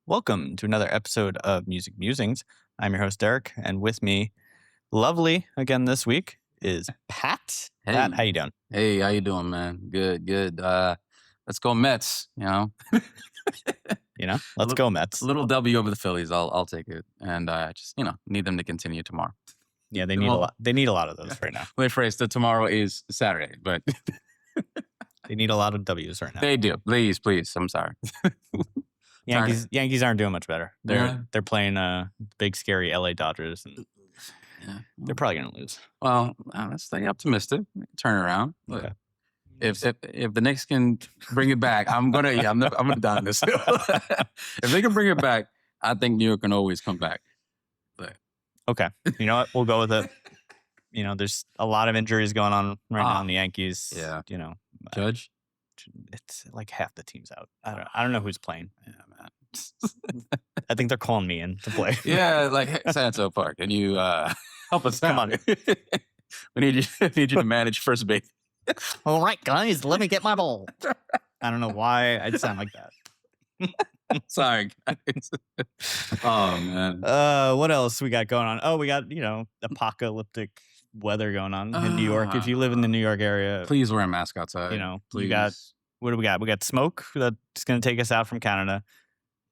Welcome to another episode of Music Musings. I'm your host, Derek, and with me, lovely again this week, is Pat. Pat, how you doing? Hey, how you doing, man? Good. Let's go Mets, Let's go Mets. A little W over the Phillies. I'll take it. And just, need them to continue tomorrow. Yeah, they need a lot. They need a lot of those right now. Let me phrase that tomorrow is Saturday, but they need a lot of W's right now. They do. Please. I'm sorry. Yankees aren't doing much better. They're playing big scary LA Dodgers, and they're probably gonna lose. Well, let's stay optimistic. Turn around. Okay. If the Knicks can bring it back, I'm gonna die on this. If they can bring it back, I think New York can always come back. But okay, you know what? We'll go with it. There's a lot of injuries going on right now in the Yankees. Yeah. Judge. It's like half the team's out. I don't know who's playing. Yeah, man. I think they're calling me in to play. Yeah, like Santo Park. Can you help us Come out? on. we need you to manage first base. All right, guys, let me get my ball. I don't know why I'd sound like that. Sorry, guys. Oh man. What else we got going on? Oh, we got apocalyptic weather going on in New York. If you live in the New York area, Please wear a mask outside. We got what do we got? We got smoke that's going to take us out from Canada,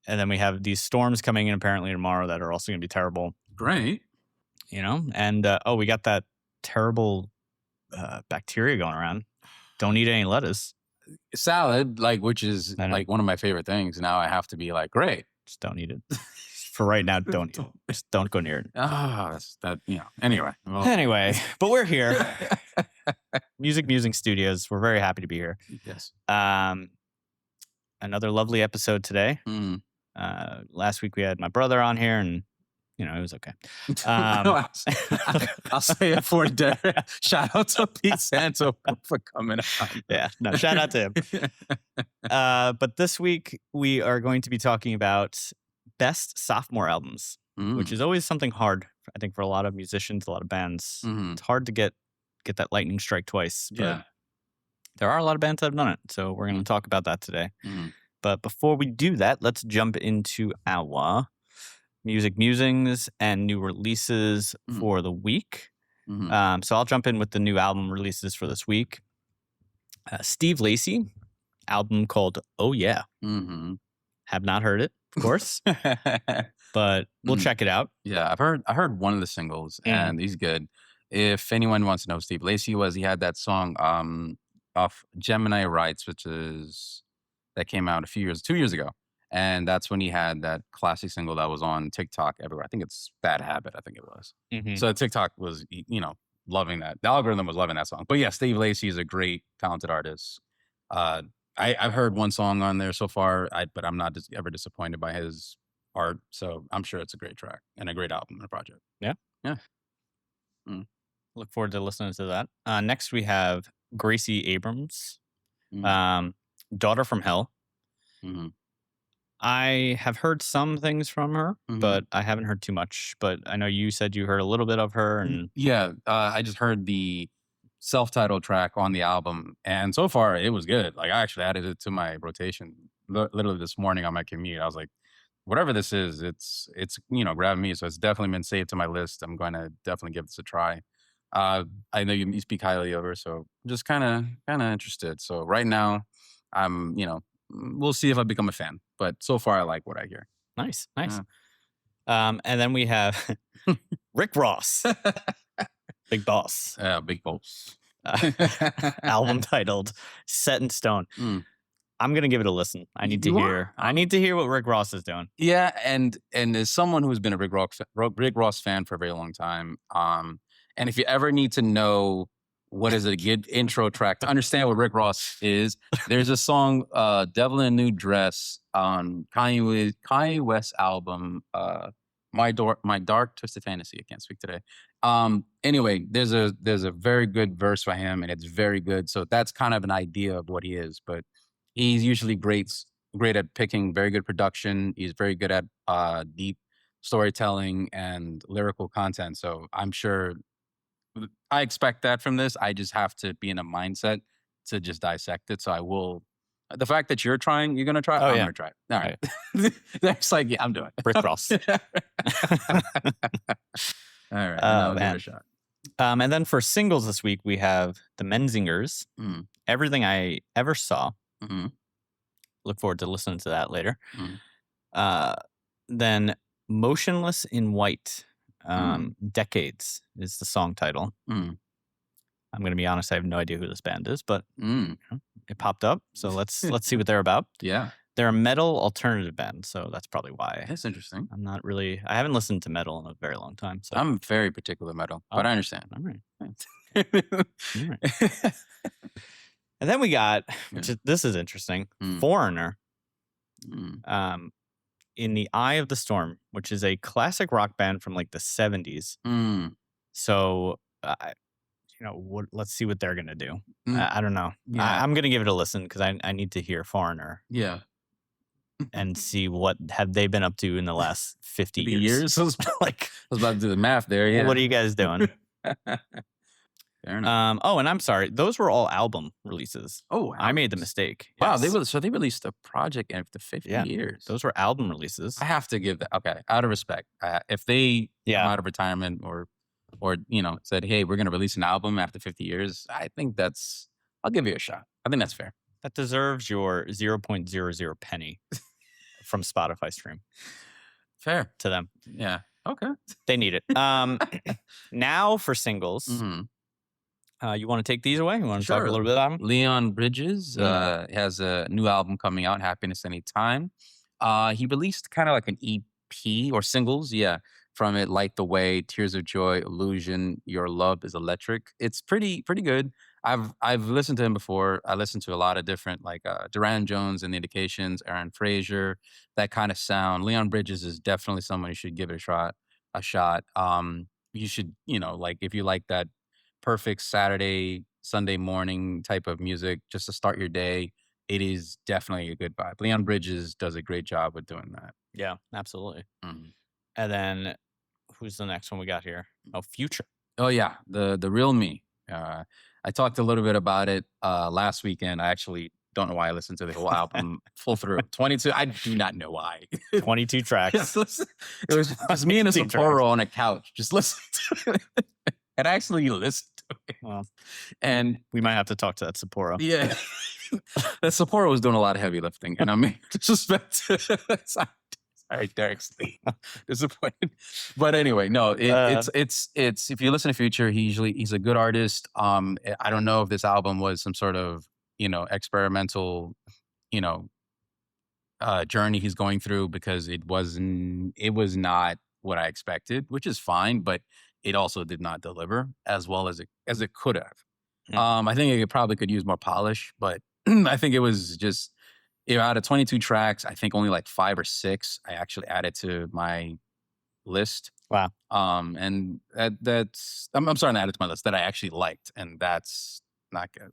and then we have these storms coming in apparently tomorrow that are also going to be terrible. Great. And we got that terrible bacteria going around. Don't eat any lettuce. Salad, which is like one of my favorite things. Now I have to be like, great. Just don't eat it. For right now, don't eat it. Just don't go near it. That's that. Anyway. Well. Anyway, but we're here. Music Musing Studios. We're very happy to be here. Yes. Another lovely episode today. Mm. Last week we had my brother on here, and it was okay. I'll say it for Derek. Shout out to Pete Santo for coming on. Yeah, no, shout out to him. But this week we are going to be talking about best sophomore albums, which is always something hard, I think, for a lot of musicians, a lot of bands. Mm-hmm. It's hard to get that lightning strike twice. But Yeah. there are a lot of bands that have done it, so we're going to talk about that today. Mm-hmm. But before we do that, let's jump into our music musings and new releases for the week. Mm-hmm. So I'll jump in with the new album releases for this week. Steve Lacy, album called Oh Yeah. Mm-hmm. Have not heard it, of course, but we'll check it out. Yeah, I heard one of the singles, and he's good. If anyone wants to know who Steve Lacy was, he had that song off Gemini Rights, that came out 2 years ago. And that's when he had that classic single that was on TikTok everywhere. I think it's Bad Habit, I think it was. Mm-hmm. So TikTok was, loving that. The algorithm was loving that song. But yeah, Steve Lacy is a great, talented artist. I've heard one song on there so far, but I'm not ever disappointed by his art. So I'm sure it's a great track and a great album and a project. Yeah. Look forward to listening to that. Next, we have Gracie Abrams, Daughter from Hell. Mm-hmm. I have heard some things from her, but I haven't heard too much. But I know you said you heard a little bit of her. And yeah, I just heard the self-titled track on the album, and so far it was good. I actually added it to my rotation literally this morning on my commute. I was like, whatever this is, it's grabbing me. So it's definitely been saved to my list. I'm going to definitely give this a try. I know you speak highly of her, so I'm just kind of interested. So right now, I'm we'll see if I become a fan. But so far, I like what I hear. Nice. And then we have Rick Ross, Big Boss. Yeah, Big Boss. Album titled Set in Stone. I'm gonna give it a listen. I need to hear what Rick Ross is doing. Yeah, and as someone who's been a Rick Ross fan for a very long time, and if you ever need to know what is a good intro track to understand what Rick Ross is, there's a song, "Devil in a New Dress" on Kanye West's album, My Dark Twisted Fantasy. I can't speak today. Anyway, there's a very good verse by him, and it's very good. So that's kind of an idea of what he is. But he's usually great at picking very good production. He's very good at deep storytelling and lyrical content. So I'm sure I expect that from this. I just have to be in a mindset to just dissect it. So I will The fact that you're gonna try. Oh, I'm yeah. gonna try it. All right. That's like, yeah, I'm doing it. Rick Ross. All right. I'll give it a shot. And then for singles this week, we have the Menzingers, Everything I Ever Saw. Look forward to listening to that later. Then Motionless in White, Decades is the song title. I'm going to be honest, I have no idea who this band is, but it popped up. So let's see what they're about. Yeah. They're a metal alternative band, so that's probably why. That's interesting. I haven't listened to metal in a very long time. So I'm very particular metal, but I understand. All right. All right. And then we got, this is interesting, Foreigner, In the Eye of the Storm, which is a classic rock band from like the 70s. So, let's see what they're going to do. I don't know. Yeah. I'm going to give it a listen because I need to hear Foreigner. Yeah. And see what have they been up to in the last 50 years. I was about to do the math there. Yeah. What are you guys doing? Fair enough. And I'm sorry. Those were all album releases. Oh, I made the mistake. Wow. Yes. They released a project after 50 years. Those were album releases. I have to give that. Okay. Out of respect. If they come out of retirement or said, hey, we're going to release an album after 50 years, I think I'll give you a shot. I think that's fair. That deserves your 0.00 penny from Spotify stream. Fair. To them. Yeah. Okay. They need it. Now for singles. You want to take these away? You want to talk a little bit about them? Leon Bridges has a new album coming out, Happiness Anytime. He released kind of like an EP or singles, from it, Light the Way, Tears of Joy, Illusion, Your Love is Electric. It's pretty good. I've listened to him before. I listened to a lot of different, like Duran Jones and the Indications, Aaron Frazier, that kind of sound. Leon Bridges is definitely someone you should give it a shot. You should, like if you like that perfect Saturday, Sunday morning type of music just to start your day, it is definitely a good vibe. Leon Bridges does a great job with doing that. Yeah, absolutely. And then who's the next one we got here? Oh, Future. Oh yeah, the real me. I talked a little bit about it last weekend. I actually don't know why I listened to the whole album full through. 22. I do not know why. 22 tracks. It was just me and a Sapporo on a couch. Just listen to it. And I actually listened to it. Well, and we might have to talk to that Sapporo. Yeah. That Sapporo was doing a lot of heavy lifting. And I mean, disrespect. Sorry, Derek's disappointed. But anyway, no, it's if you listen to Future, he's a good artist. I don't know if this album was some sort of, experimental, journey he's going through, because it was not what I expected, which is fine, but it also did not deliver as well as it could have. I think it probably could use more polish, but I think it was just, out of 22 tracks, I think only like 5 or 6 I actually added to my list. Wow. And that's I'm starting to add it to my list that I actually liked, and that's not good.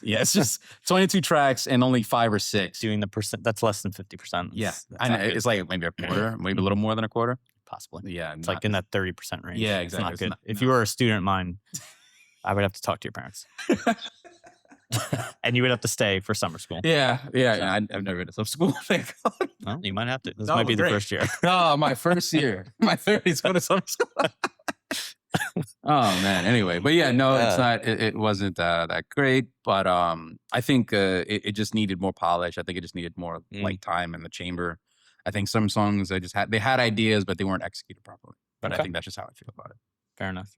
It's just 22 tracks and only 5 or 6. Doing the percent, that's less than 50%. That's I know it's like maybe a quarter, maybe a little more than a quarter, possibly. Yeah, it's like in that 30% range. Yeah, It's exactly. not good. If you were a student of mine, I would have to talk to your parents. And you would have to stay for summer school. Yeah. I've never been to summer school. Well, you might have to. This might be the first year. Oh, my first year. My 30s going to summer school. Oh man. Anyway, but yeah, no, it's not. It wasn't that great. But I think it just needed more polish. I think it just needed more like time in the chamber. I think some songs they had ideas, but they weren't executed properly. But I think that's just how I feel about it. Fair enough.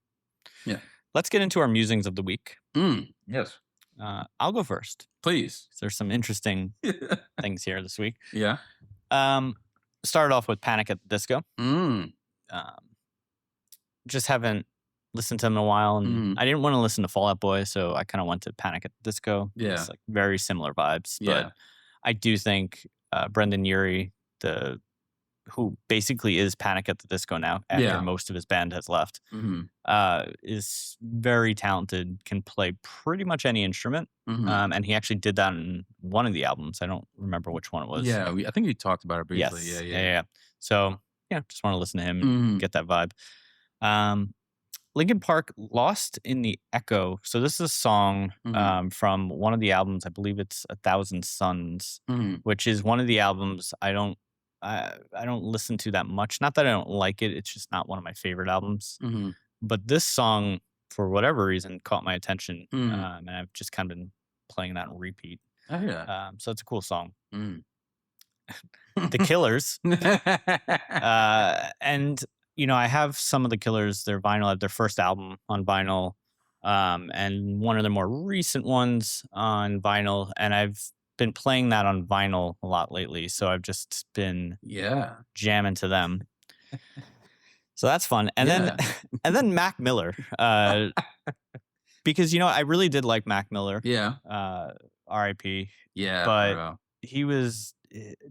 Yeah. Let's get into our musings of the week. Yes. I'll go first. Please. There's some interesting things here this week. Yeah. Started off with Panic at the Disco. Just haven't listened to them in a while, and I didn't want to listen to Fall Out Boy, so I kind of went to Panic at the Disco. Yeah. It's like very similar vibes. But I do think Brendan Urie, who basically is Panic at the Disco now after most of his band has left, is very talented, can play pretty much any instrument. And he actually did that in one of the albums. I don't remember which one it was. Yeah, I think we talked about it briefly. Yes. Yeah. So, just want to listen to him and get that vibe. Linkin Park, Lost in the Echo. So this is a song from one of the albums. I believe it's 1,000 Suns, which is one of the albums I don't listen to that much. Not that I don't like it. It's just not one of my favorite albums. But this song, for whatever reason, caught my attention. And I've just kind of been playing that on repeat. Oh, yeah. So it's a cool song. The Killers. And, you know, I have some of the Killers, their vinyl, their first album on vinyl, and one of the more recent ones on vinyl. And I've been playing that on vinyl a lot lately. So I've just been jamming to them. So that's fun. And then Mac Miller. Because, you know, I really did like Mac Miller. Yeah. R.I.P. Yeah. But he was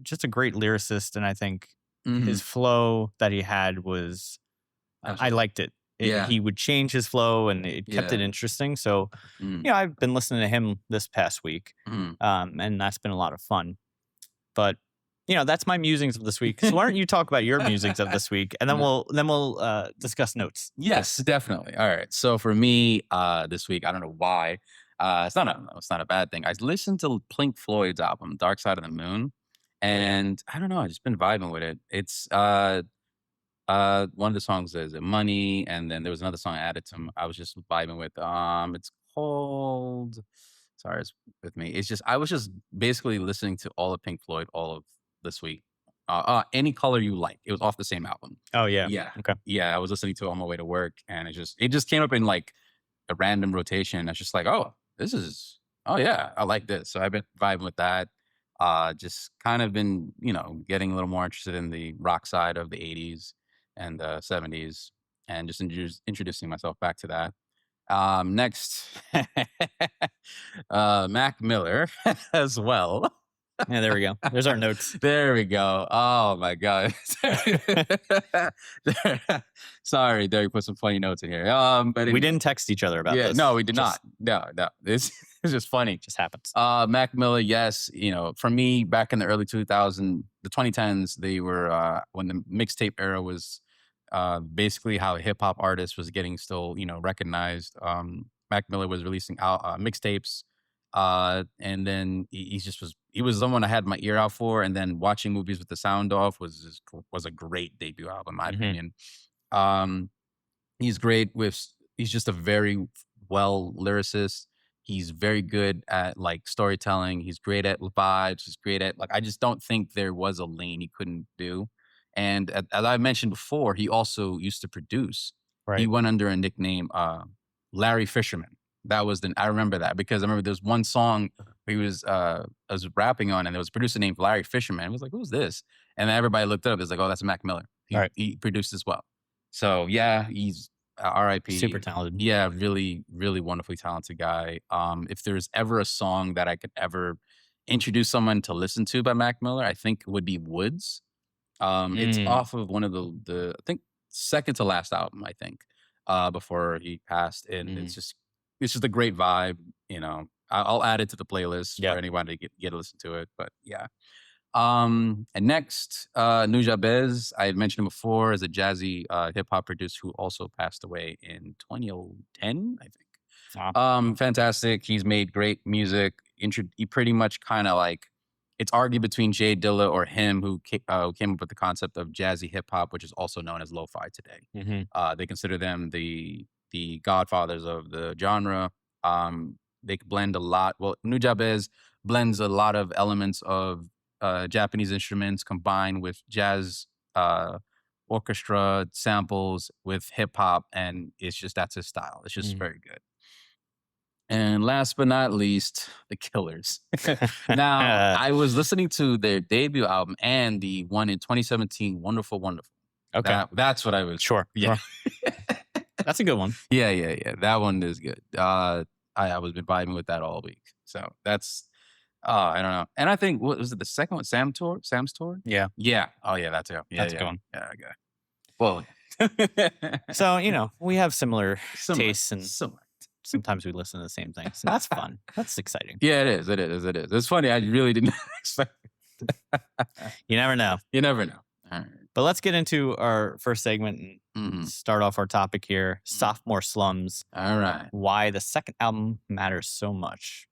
just a great lyricist, and I think his flow that he had was, I liked it. He would change his flow, and it kept it interesting. So, you know, I've been listening to him this past week, and that's been a lot of fun. But, you know, that's my musings of this week. So why don't you talk about your musings of this week, and then we'll discuss notes. Yes, definitely. All right. So for me, this week, I don't know why. It's not a bad thing. I listened to Pink Floyd's album, Dark Side of the Moon. And I don't know, I've just been vibing with it. It's one of the songs is Money, and then there was another song I added to. I was just vibing with. It's called. Sorry, it's with me. It's just I was just basically listening to all of Pink Floyd all of this week. Any Color You Like. It was off the same album. Oh yeah. Yeah. Okay. Yeah, I was listening to it on my way to work, and it just came up in like a random rotation. I was just like, oh yeah, I like this. So I've been vibing with that. Just kind of been, you know, getting a little more interested in the rock side of the 80s and the 70s, and just introducing myself back to that. Next, Mac Miller as well. Yeah, there we go. There's our notes. There we go. Oh my God. Sorry, Derek put some funny notes in here. But anyway. We didn't text each other about this. No, we did not. No. It's just funny. It just happens. Mac Miller, yes. You know, for me, back in the early 2010s, they were when the mixtape era was basically how a hip hop artist was getting still, you know, recognized. Mac Miller was releasing mixtapes. And then he was someone I had my ear out for, and then watching movies with the sound off was a great debut album, in my opinion. He's great he's just a very well lyricist. He's very good at like storytelling. He's great at vibes. He's great at like, I just don't think there was a lane he couldn't do. And as I mentioned before, he also used to produce. Right. He went under a nickname, Larry Fisherman. I remember that because I remember there's one song he was rapping on, and there was a producer named Larry Fisherman. I was like, who's this? And then everybody looked up. It's like, oh, that's Mac Miller. He produced as well. So yeah, he's R.I.P. Super talented. Yeah, really, really wonderfully talented guy. If there's ever a song that I could ever introduce someone to listen to by Mac Miller, I think it would be Woods. It's off of one of the I think second to last album, I think, before he passed. And it's just a great vibe. You know, I'll add it to the playlist for anyone to get to listen to it. But yeah. And next, Nujabes, I had mentioned him before, as a jazzy hip hop producer who also passed away in 2010, I think. Wow. Fantastic. He's made great music. He pretty much kind of like, it's argued between Jay Dilla or him who came up with the concept of jazzy hip hop, which is also known as lo-fi today. They consider them the godfathers of the genre. They blend a lot. Well, Nujabes blends a lot of elements of Japanese instruments combined with jazz orchestra samples with hip hop, and that's his style. It's just very good. And last but not least, the Killers. Now, I was listening to their debut album and the one in 2017, Wonderful, Wonderful. Okay. That's what I was. Sure. Yeah. Sure. That's a good one. Yeah. That one is good. I was been vibing with that all week. So that's, I don't know. And I think, what was it, the second one? Sam's Tour? Yeah. Yeah. Oh, yeah, that's it. Yeah, that's a good one. Yeah, okay. Well, so, you know, we have similar tastes, and sometimes we listen to the same things. And that's fun. That's exciting. Yeah, it is. It's funny. I really didn't expect it. You never know. You never know. All right. But let's get into our first segment. Start off our topic here: sophomore slums. All right. Why the second album matters so much.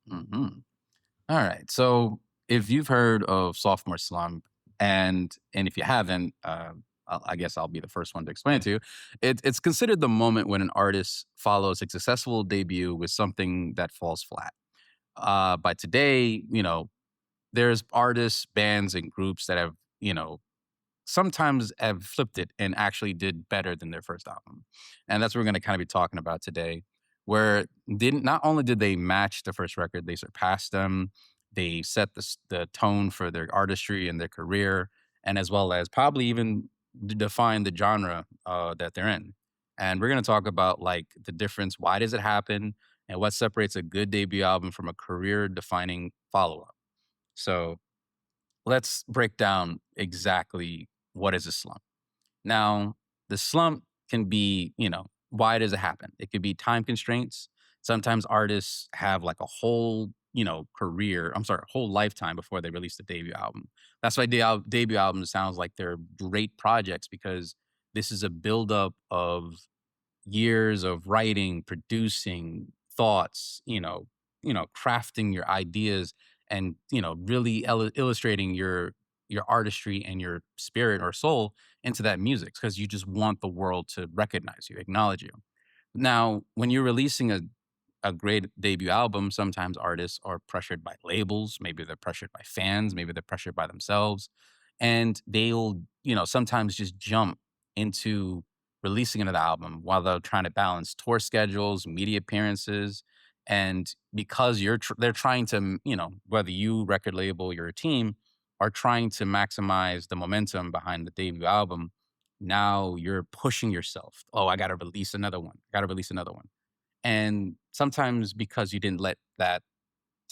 All right. So if you've heard of sophomore slump, and if you haven't, I guess I'll be the first one to explain it to you. It's considered the moment when an artist follows a successful debut with something that falls flat. By today, there's artists, bands, and groups that have, sometimes have flipped it and actually did better than their first album. And that's what we're going to kind of be talking about today, where didn't not only did they match the first record, they surpassed them. They set the tone for their artistry and their career, and as well as probably even define the genre that they're in. And we're going to talk about like the difference, why does it happen, and what separates a good debut album from a career defining follow up. So let's break down exactly what is a slump. Now, the slump can be, why does it happen? It could be time constraints. Sometimes artists have like a whole, a whole lifetime before they release the debut album. That's why debut albums sounds like they're great projects, because this is a buildup of years of writing, producing, thoughts, crafting your ideas, and really illustrating your artistry and your spirit or soul into that music, because you just want the world to recognize you, acknowledge you. Now, when you're releasing a great debut album, sometimes artists are pressured by labels, maybe they're pressured by fans, maybe they're pressured by themselves, and they'll, sometimes just jump into releasing another album while they're trying to balance tour schedules, media appearances, and because they're trying to, whether you, record label, your team, are trying to maximize the momentum behind the debut album, now you're pushing yourself. Oh, I got to release another one. I got to release another one. And sometimes because you didn't let that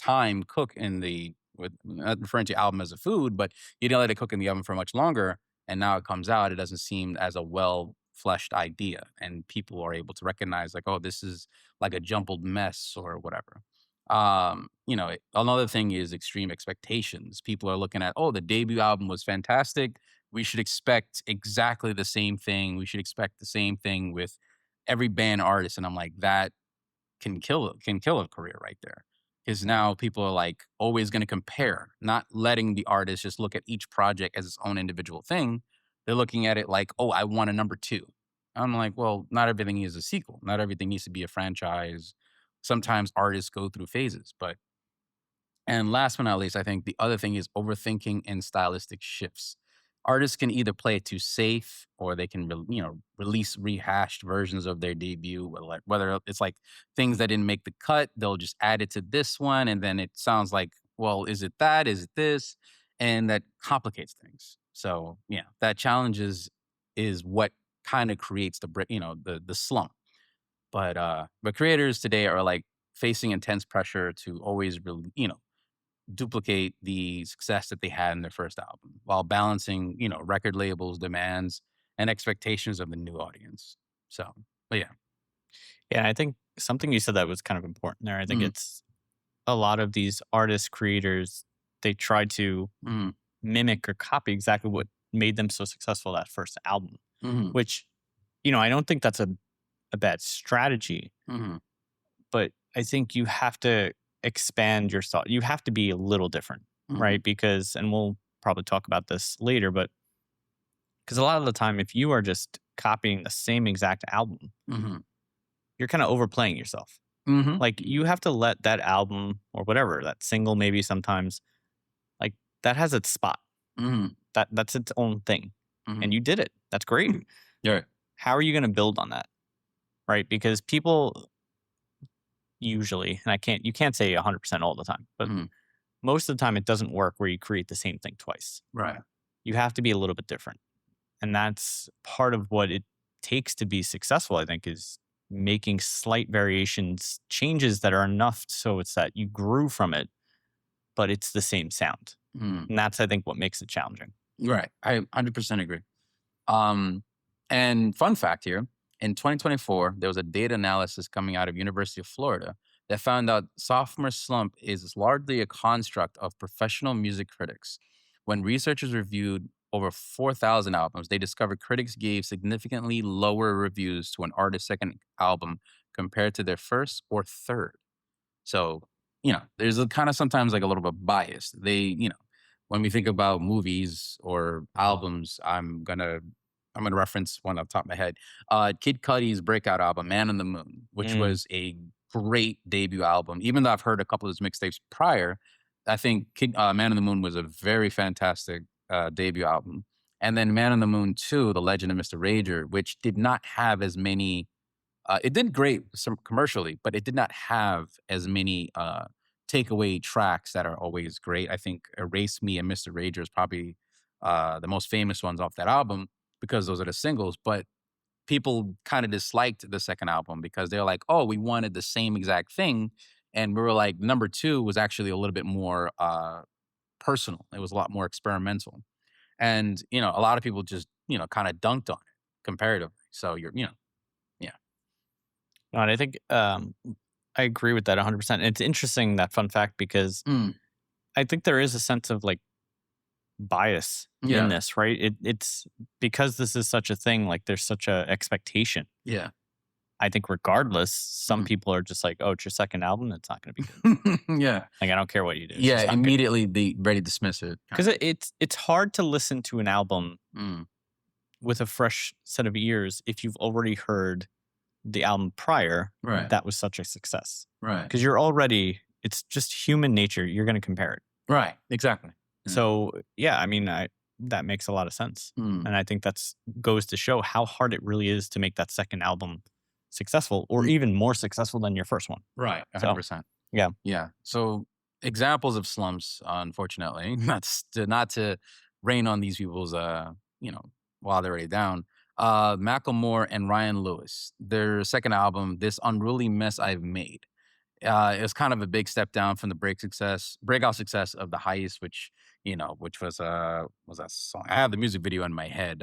time cook not referring to album as a food, but you didn't let it cook in the oven for much longer, and now it comes out, it doesn't seem as a well fleshed idea, and people are able to recognize like, oh, this is like a jumbled mess or whatever. Another thing is extreme expectations. People are looking at, oh, the debut album was fantastic. We should expect exactly the same thing. We should expect the same thing with every band artist. And I'm like, that can kill a career right there. Because now people are like always going to compare, not letting the artist just look at each project as its own individual thing. They're looking at it like, oh, I want a number two. I'm like, well, not everything is a sequel. Not everything needs to be a franchise. Sometimes artists go through phases, and last but not least, I think the other thing is overthinking and stylistic shifts. Artists can either play it too safe, or they can, release rehashed versions of their debut. Whether it's like things that didn't make the cut, they'll just add it to this one, and then it sounds like, well, is it that? Is it this? And that complicates things. So yeah, that is what kind of creates the slump. But creators today are like facing intense pressure to always duplicate the success that they had in their first album, while balancing, record labels' demands and expectations of the new audience. So, but yeah. Yeah, I think something you said that was kind of important there. I think Mhm, it's a lot of these artist creators, they try to mhm, mimic or copy exactly what made them so successful that first album, mhm, which, I don't think that's a bad strategy, mhm, but I think you have to expand your thought. You have to be a little different, mhm, right? Because, and we'll probably talk about this later, but because a lot of the time, if you are just copying the same exact album, mhm, you're kind of overplaying yourself. mhm, Like you have to let that album or whatever, that single maybe sometimes, like that has its spot. mhm, That's its own thing. mhm. And you did it. That's great. Yeah. How are you going to build on that? Right? Because people usually, and you can't say 100% all the time, but Mhm. most of the time it doesn't work where you create the same thing twice. Right. You have to be a little bit different. And that's part of what it takes to be successful, I think, is making slight variations, changes that are enough so it's that you grew from it, but it's the same sound. Mhm. And that's, I think, what makes it challenging. Right. I 100% agree. Um, and fun fact here, in 2024, there was a data analysis coming out of University of Florida that found out sophomore slump is largely a construct of professional music critics. When researchers reviewed over 4,000 albums, they discovered critics gave significantly lower reviews to an artist's second album compared to their first or third. So, there's a kind of sometimes like a little bit bias. When we think about movies or albums, I'm gonna reference one off the top of my head. Kid Cudi's breakout album, Man on the Moon, which was a great debut album. Even though I've heard a couple of his mixtapes prior, I think Man on the Moon was a very fantastic debut album. And then Man on the Moon 2, The Legend of Mr. Rager, which did not have as many. It did great commercially, but it did not have as many takeaway tracks that are always great. I think Erase Me and Mr. Rager is probably the most famous ones off that album because those are the singles. But people kind of disliked the second album because they're like, oh, we wanted the same exact thing. And we were like, number 2 was actually a little bit more personal. It was a lot more experimental. And, a lot of people just, kind of dunked on it comparatively. So yeah. No, and I think I agree with that 100%. It's interesting, that fun fact, because I think there is a sense of like bias in this, right? It's because this is such a thing, like there's such a expectation. Yeah. I think regardless, some people are just like, oh, it's your second album, it's not going to be good. Yeah. Like, I don't care what you do. Yeah, immediately they ready to dismiss it. Because it's hard to listen to an album with a fresh set of ears if you've already heard the album prior that was such a success. Right. Because it's just human nature. You're going to compare it. Right. Exactly. So, yeah, I mean, that makes a lot of sense. And I think goes to show how hard it really is to make that second album successful, or even more successful than your first one. Right. 100%. So, yeah. Yeah. So examples of slumps, unfortunately, not to rain on these people's, while they're already down. Macklemore and Ryan Lewis, their second album, This Unruly Mess I've Made. It was kind of a big step down from the breakout success of The Heist, which was that song? I have the music video in my head.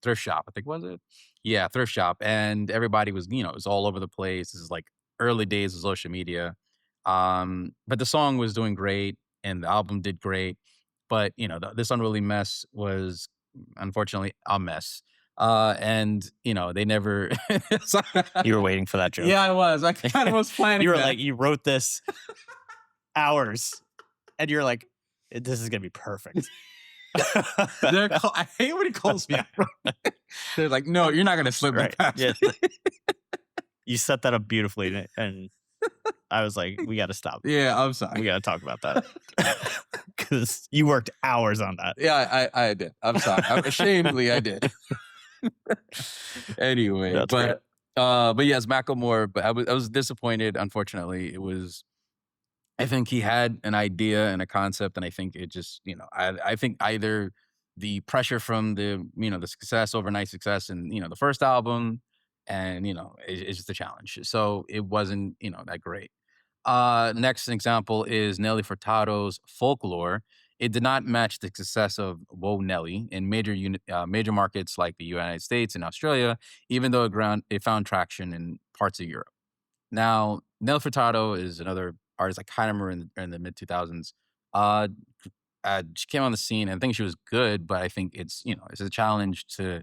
Thrift Shop, I think, was it? Yeah, Thrift Shop. And everybody was, it was all over the place. This is like early days of social media. But the song was doing great and the album did great. But, This Unruly Mess was unfortunately a mess. And they never. You were waiting for that joke. Yeah, I was. I kind of was planning. You were like, you wrote this hours, and you're like, this is gonna be perfect. I hate when he calls me out. They're like, no, you're not gonna slip right past. Yeah. You set that up beautifully, and I was like, we got to stop. Yeah, I'm sorry. We got to talk about that because you worked hours on that. Yeah, I did. I'm sorry. Ashamedly, I did. Anyway, That's but yes, Macklemore. But I was disappointed. Unfortunately, I think he had an idea and a concept, and I think it just, I think either the pressure from the success, overnight success, and the first album, and it's just a challenge. So it wasn't that great. Next example is Nelly Furtado's Folklore. It did not match the success of Whoa Nelly in major markets like the United States and Australia, even though it found traction in parts of Europe. Now, Nelly Furtado is another artist I kind of remember in the mid 2000s. She came on the scene, and I think she was good, but I think it's a challenge to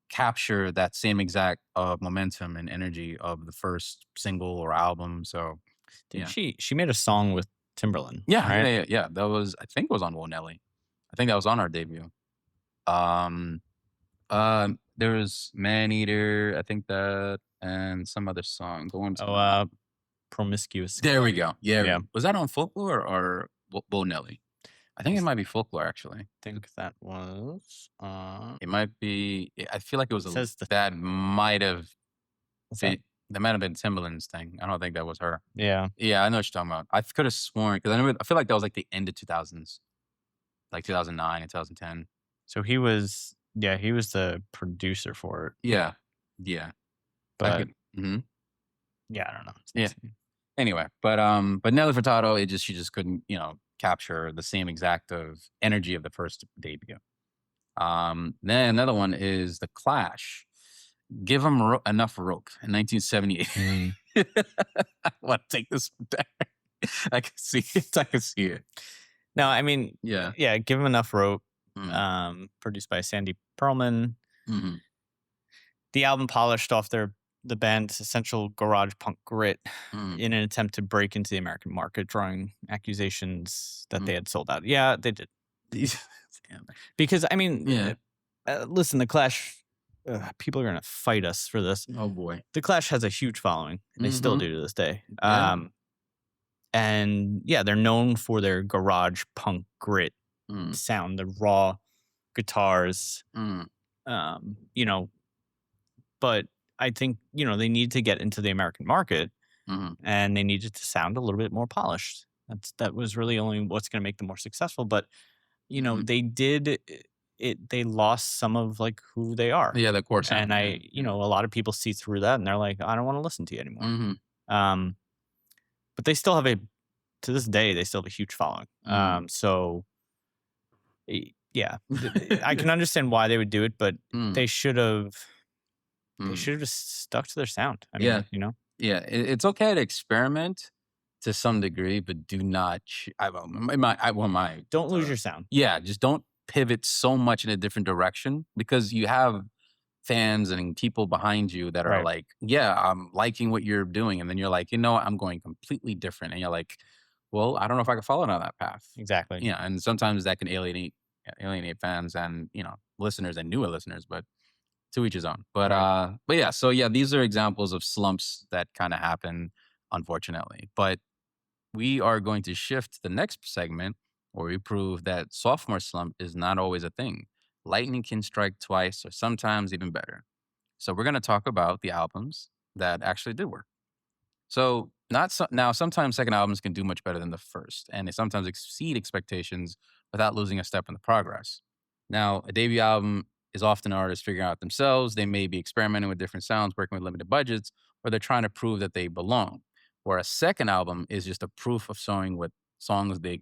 capture that same exact momentum and energy of the first single or album. So, she made a song with Timberland? Yeah, right? yeah. That was, I think, it was on Whoa Nelly. I think that was on our debut. There was Man Eater, I think that, and some other song. Promiscuous. There we go. Yeah. Was that on Folklore or Whoa Nelly? I think it might be Folklore, actually. I think that was. It might be. I feel like it was that might have been. That might have been Timbaland's thing. I don't think that was her. Yeah. Yeah, I know what you're talking about. I could have sworn, because I feel like that was like the end of 2000s, like 2009 and 2010. So he was the producer for it. Yeah. But yeah, I don't know. Yeah. Anyway, but Nelly Furtado, she just couldn't capture the same exact of energy of the first debut. Then another one is The Clash. Give Them Enough Rope in 1978. I want to take this one back. I can see it. No, I mean, yeah. Give Them Enough Rope. produced by Sandy Pearlman. Mm-hmm. The album polished off the band's essential garage punk grit in an attempt to break into the American market, drawing accusations that they had sold out. Yeah, they did. Because, I mean, listen, The Clash, people are going to fight us for this. Oh, boy. The Clash has a huge following. They still do to this day. Yeah. And, yeah, they're known for their garage punk grit sound, the raw guitars, you know, but I think, you know, they need to get into the American market and they needed to sound a little bit more polished. That was really only what's going to make them more successful. But, you know, they did it. They lost some of like who they are. Yeah, the core sound. And you know, a lot of people see through that and they're like, I don't want to listen to you anymore. But they still have to this day, they still have a huge following. So yeah, I can understand why they would do it, but they should have just stuck to their sound. I mean, you know? Yeah, it's okay to experiment to some degree, but do not. Don't lose your sound. Yeah, just don't pivot so much in a different direction, because you have fans and people behind you that are like, yeah, I'm liking what you're doing. And then you're like, you know what, I'm going completely different. And you're like, well, I don't know if I can follow down that path. Exactly. Yeah. And sometimes that can alienate fans and, you know, listeners and newer listeners, but to each his own. But yeah, so yeah, these are examples of slumps that kind of happen, unfortunately. But we are going to shift to the next segment where we prove that sophomore slump is not always a thing. Lightning can strike twice or sometimes even better. So we're going to talk about the albums that actually did work. So now sometimes second albums can do much better than the first, and they sometimes exceed expectations without losing a step in the progress. Now, a debut album is often artists figuring out themselves. They may be experimenting with different sounds, working with limited budgets, or they're trying to prove that they belong. Where a second album is just a proof of showing what songs they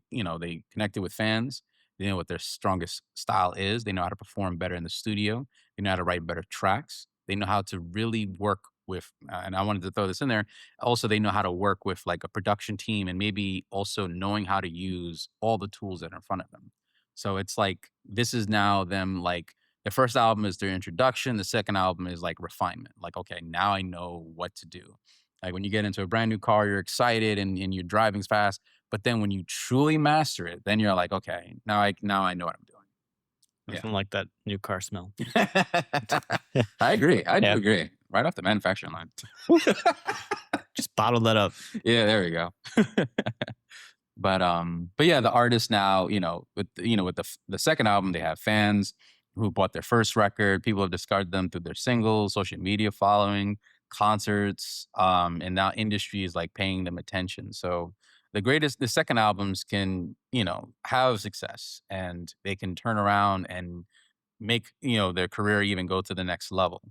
connected with fans. They know what their strongest style is. They know how to perform better in the studio. They know how to write better tracks. They know how to really work with, and I wanted to throw this in there. Also, they know how to work with like a production team and maybe also knowing how to use all the tools that are in front of them. So it's like, this is now them like, the first album is their introduction. The second album is like refinement. Like, okay, now I know what to do. Like when you get into a brand new car, you're excited and you're driving fast. But then when you truly master it, then you're like, okay, now I know what I'm doing. Nothing like that new car smell. I agree. I do agree. Right off the manufacturing line. Just bottle that up. Yeah, there we go. But yeah, the artists now, with the second album, they have fans who bought their first record. People have discovered them through their singles, social media following, concerts, and now industry is like paying them attention. So the second albums can, have success and they can turn around and make, their career even go to the next level.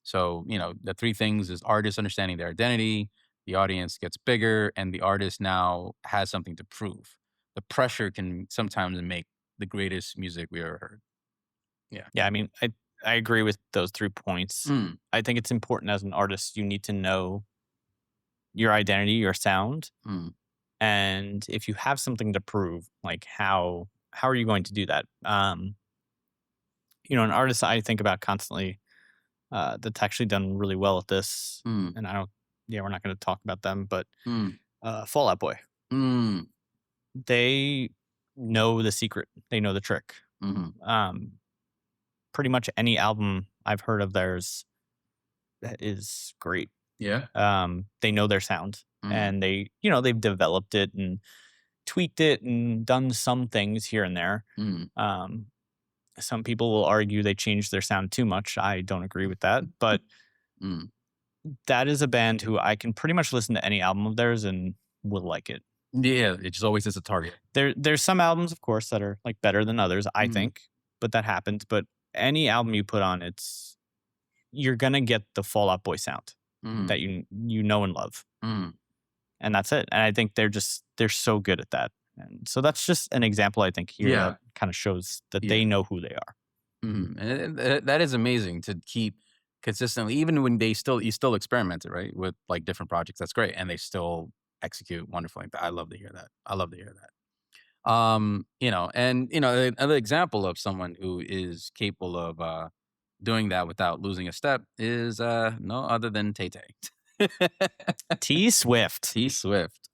So, the three things is artists understanding their identity, the audience gets bigger, and the artist now has something to prove. The pressure can sometimes make the greatest music we ever heard. Yeah. Yeah. I mean, I agree with those 3 points. I think it's important as an artist, you need to know your identity, your sound. And if you have something to prove, like how are you going to do that? An artist I think about constantly that's actually done really well at this. And we're not going to talk about them, but Fall Out Boy. They know the secret. They know the trick. Pretty much any album I've heard of theirs is great. Yeah. They know their sound and they've developed it and tweaked it and done some things here and there. Some people will argue they changed their sound too much. I don't agree with that, but that is a band who I can pretty much listen to any album of theirs and will like it. Yeah, it just always is a target. There's some albums, of course, that are like better than others, I think, but that happens. But any album you put on, you're gonna get the Fall Out Boy sound that you know and love, and that's it. And I think they're so good at that. And so that's just an example I think here that kind of shows that they know who they are. And that is amazing to keep consistently, even when you still experiment, right, with like different projects. That's great, and they still execute wonderfully. I love to hear that. Another example of someone who is capable of doing that without losing a step is no other than Tay Tay. T Swift. T Swift.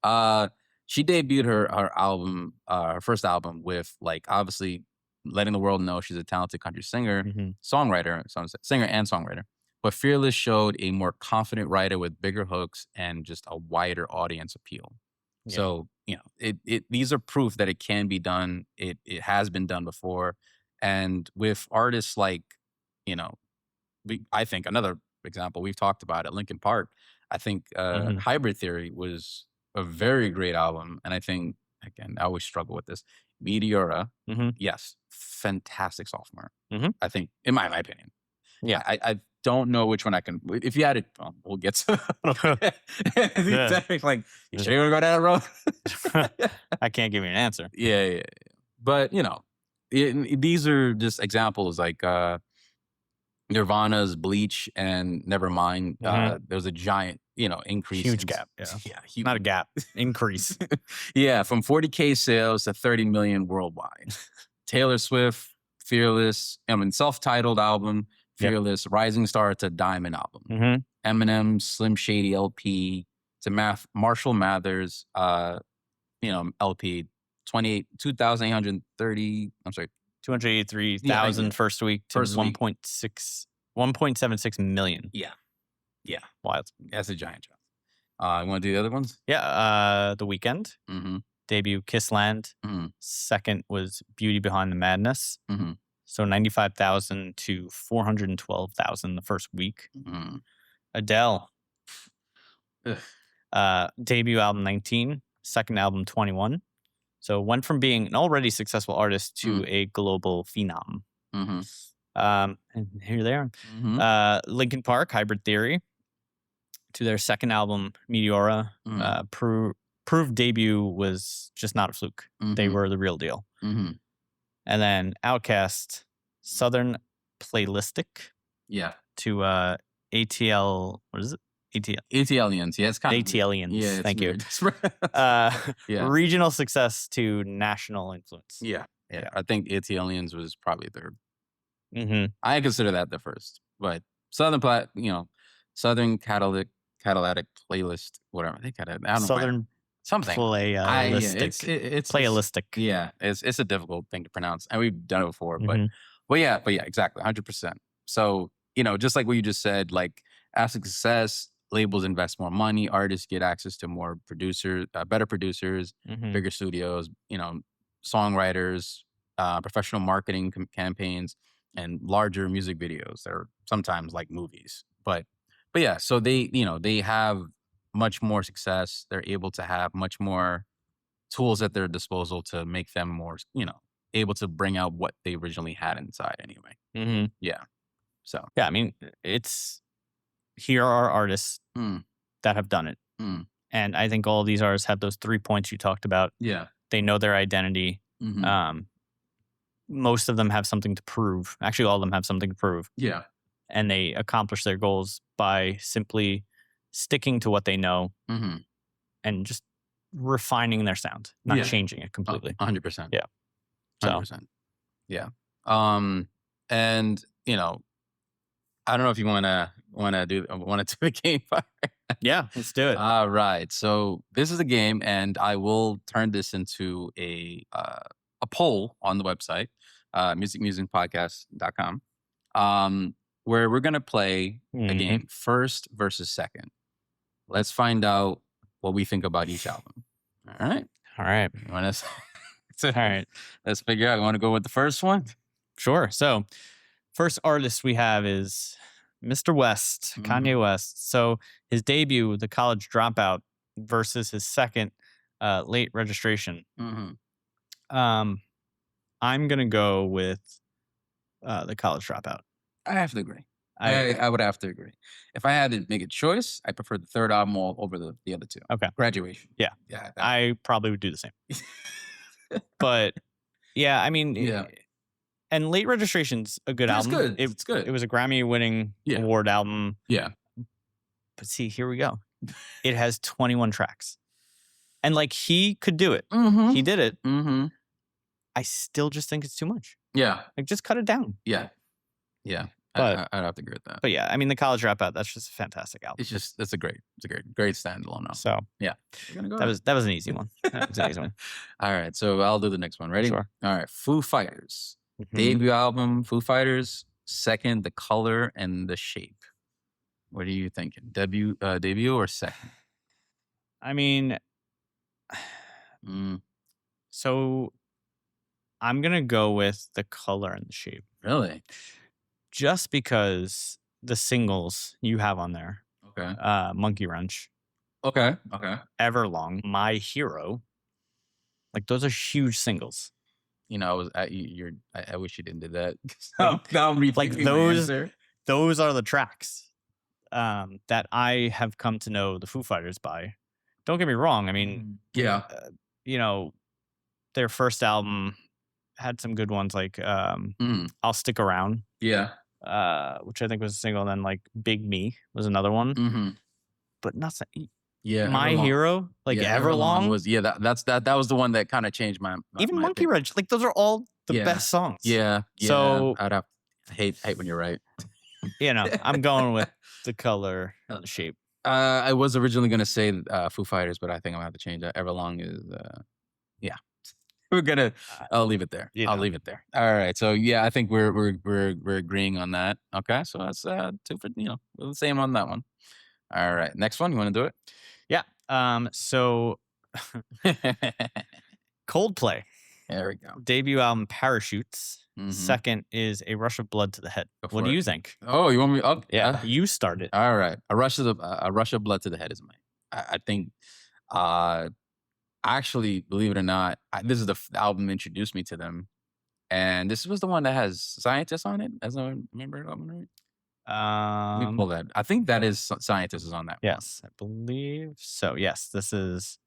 She debuted her album, her first album, with like obviously letting the world know she's a talented country singer, songwriter, singer and songwriter. But Fearless showed a more confident writer with bigger hooks and just a wider audience appeal. Yeah. So these are proof that it can be done. It has been done before, and with artists like, I think another example we've talked about at Linkin Park. I think Hybrid Theory was a very great album, and I think again I always struggle with this. Meteora, yes, fantastic sophomore. I think, in my opinion, yeah. I don't know which one I can. If you had it, we'll get to. Like, you sure you want to go down that road? I can't give you an answer. Yeah. But these are just examples like Nirvana's Bleach and Nevermind. There was a giant, increase. Huge gap. Yeah. Not a gap. Increase. Yeah. From 40K sales to 30 million worldwide. Taylor Swift, Fearless, self-titled album, Fearless, Rising Star to Diamond album. Eminem, Slim Shady LP to Marshall Mathers, LP, 283,000 first week to 1.76 million. Yeah. Wild. That's a giant jump. You want to do the other ones? Yeah. The Weeknd. Debut, Kissland. Second was Beauty Behind the Madness. So 95,000 to 412,000 the first week. Adele. Debut album 19. Second album 21. So went from being an already successful artist to a global phenom. And here they are. Linkin Park, Hybrid Theory, to their second album, Meteora. Proved debut was just not a fluke. They were the real deal. And then Outkast, Southern Playlistic. Yeah. To ATL, what is it? ATLians, yeah, it's kind of ATLians. Yeah, thank you. Regional success to national influence. Yeah. I think ATLians was probably third. I consider that the first, but Southern Catalytic Playlist, whatever I think. I don't know. Southern something Playlistic. It's Playlistic. Yeah, it's a difficult thing to pronounce, and we've done it before. But yeah, exactly, 100%. So just like what you just said, like after success, labels invest more money, artists get access to more producers, better producers, bigger studios, songwriters, professional marketing campaigns, and larger music videos. They're sometimes like movies, but yeah. So they have much more success. They're able to have much more tools at their disposal to make them more, able to bring out what they originally had inside anyway. Yeah. So yeah, I mean, here are artists that have done it. And I think all of these artists have those 3 points you talked about. Yeah. They know their identity. Most of them have something to prove. Actually, all of them have something to prove. Yeah. And they accomplish their goals by simply sticking to what they know and just refining their sound, not changing it completely. 100%. Yeah. 100%. Yeah. And I don't know if you want to do the game. Yeah, let's do it. All right. So this is a game, and I will turn this into a poll on the website, musicmusingpodcast.com, where we're going to play a game, first versus second. Let's find out what we think about each album. All right. All right. All right. Let's figure out. You want to go with the first one? Sure. So first artist we have is Mr. West, Kanye West. So his debut, The College Dropout, versus his second, Late Registration. I'm going to go with The College Dropout. I have to agree. I would have to agree. If I had to make a choice, I prefer the third album over the other two. Okay. Graduation. Yeah. I probably would do the same. But yeah, I mean, and Late Registration's a good album. Good. It's good. It was a Grammy-winning award album. Yeah. But see, here we go. It has 21 tracks. And like, he could do it. He did it. I still just think it's too much. Yeah. Like, just cut it down. Yeah. Yeah. But I'd have to agree with that. But yeah, I mean, the College Dropout, that's just a fantastic album. It's a great standalone album. So yeah, that was an easy one. That was an easy one. All right, so I'll do the next one. Ready? Sure. All right, Foo Fighters. Mhm. Debut album, Foo Fighters. Second, The Color and the Shape. What are you thinking? Debut or second? I mean, so I'm gonna go with The Color and the Shape. Really? Just because the singles you have on there. Okay. Monkey Wrench. Okay. Everlong, My Hero. Like, those are huge singles. You know, I wish you didn't do that. Now I'm like those are the tracks that I have come to know the Foo Fighters by. Don't get me wrong. I mean, yeah, you know, their first album had some good ones, like I'll Stick Around. Yeah. Which I think was a single. And then like Big Me was another one. But nothing. Yeah. My Hero, like Everlong was that was the one that kind of changed my even my Monkey Wrench. Like, those are all the best songs. Yeah. So I hate when you're right. I'm going with The Color and the Shape. I was originally gonna say Foo Fighters, but I think I'm gonna have to change that. Everlong is I'll leave it there. I'll leave it there. All right. So yeah, I think we're agreeing on that. Okay. So that's 2 for we're the same on that one. All right. Next one. You want to do it? Yeah. So Coldplay. There we go. Debut album Parachutes. Second is A Rush of Blood to the Head. What do you think? Oh, you want me? Oh, yeah. You started. All right. A rush of blood to the head is mine. I think. Actually, believe it or not, this is the album that introduced me to them, and this was the one that has Scientists on it. As I remember it, right? Let me pull that. I think that is Scientists is on that. Yes, I believe so. Yes, this is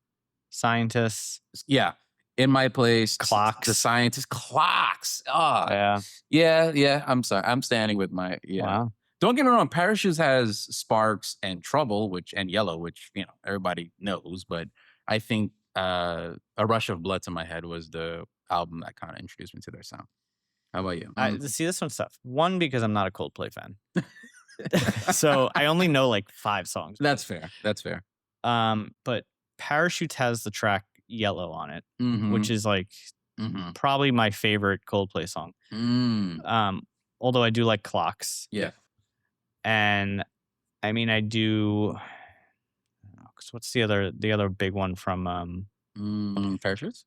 Scientists. Yeah. In My Place, Clocks. The Scientist, Clocks. Oh, yeah. I'm sorry. I'm standing with my Wow. Don't get me wrong. Parachutes has Sparks and Trouble, and Yellow, which everybody knows. But I think A Rush of Blood to My Head was the album that kind of introduced me to their sound. How about you? See, this one's tough. One, because I'm not a Coldplay fan, so I only know like 5 songs. That's fair. But Parachutes has the track Yellow on it, which is like probably my favorite Coldplay song. Although I do like Clocks. Yeah. And I mean, I do. What's the other big one from Parachutes?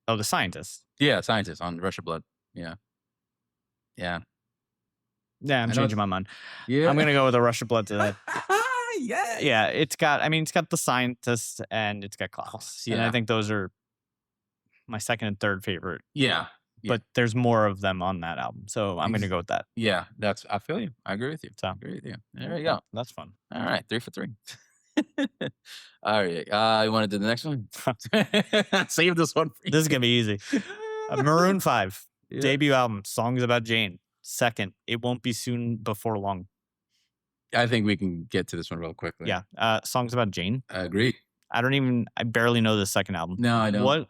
Oh, The Scientist. Yeah, Scientist on Rush of Blood. Yeah. I'm changing my mind. Yeah. I'm gonna go with A Rush of Blood to that. Yeah. Yeah, it's got The Scientist and it's got Clocks. And I think those are my second and third favorite. Yeah. But there's more of them on that album. So I'm gonna go with that. Yeah, I feel you. I agree with you. There you go. That's fun. All right, 3 for 3. All right. You want to do the next one? Save this one for you. This is gonna be easy. Maroon 5 debut album, Songs About Jane. Second, It Won't Be Soon Before Long. I think we can get to this one real quickly. Yeah. Songs About Jane. I agree. I barely know the second album. No, I don't.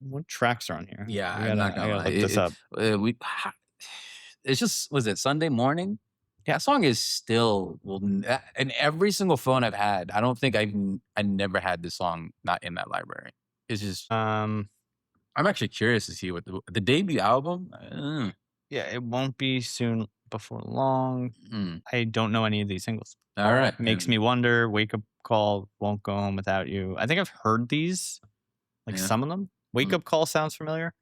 What tracks are on here? Yeah, I'm not gonna look this up. It's just, was it Sunday Morning? Yeah, that song is still, in every single phone I've had, I don't think I never had this song not in that library. It's just, I'm actually curious to see what the debut album. Yeah, It Won't Be Soon Before Long. I don't know any of these singles. All right. Makes Me Wonder, Wake Up Call, Won't Go Home Without You. I think I've heard these, like some of them. Wake Up Call sounds familiar,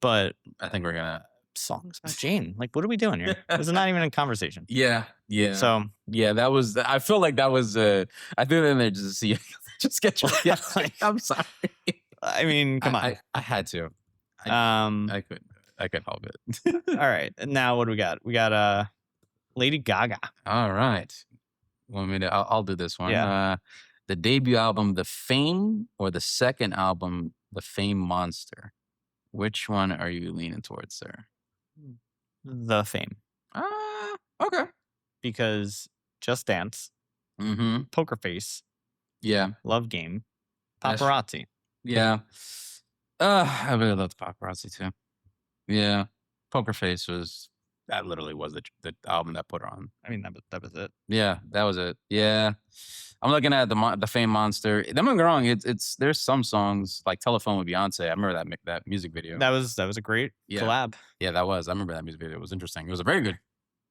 but I think we're gonna Songs About Jane. Like, what are we doing here? This is not even a conversation. Yeah. So yeah, that was. I feel like that was. I threw it in there just to see. Just get you. Yeah, I'm sorry. I mean, come on. I had to. I could help it. All right. And now what do we got? We got Lady Gaga. All right. 1 minute. I'll do this one. Yeah. The debut album, The Fame, or the second album, The Fame Monster. Which one are you leaning towards, sir? The Fame. Okay. Because Just Dance, Poker Face, Yeah, Love Game, Paparazzi. Yeah. I really loved Paparazzi too. Yeah. Poker Face that literally was the album that put her on. I mean, that was it. Yeah, that was it. Yeah. I'm looking at the Fame Monster. Don't get me wrong, there's some songs like Telephone with Beyonce. I remember that music video. That was a great collab. Yeah, that was. I remember that music video. It was interesting. It was a very good.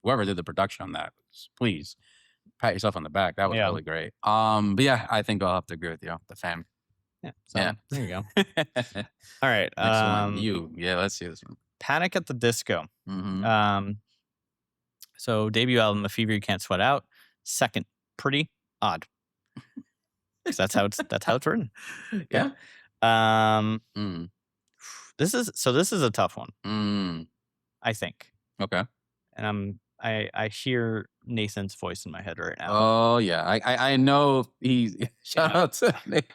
Whoever did the production on that, please pat yourself on the back. That was really great. But yeah, I think I'll have to agree with you. The Fame. Yeah. So, Yeah. there you go. All right. Next one. Yeah, let's see this one. Panic at the Disco. Mm-hmm. So debut album, A Fever You Can't Sweat Out. Second, Pretty Odd. Because that's how it's written. Yeah. This is a tough one. I think. Okay. And I hear Nathan's voice in my head right now. Oh yeah, I know shout out to Nathan.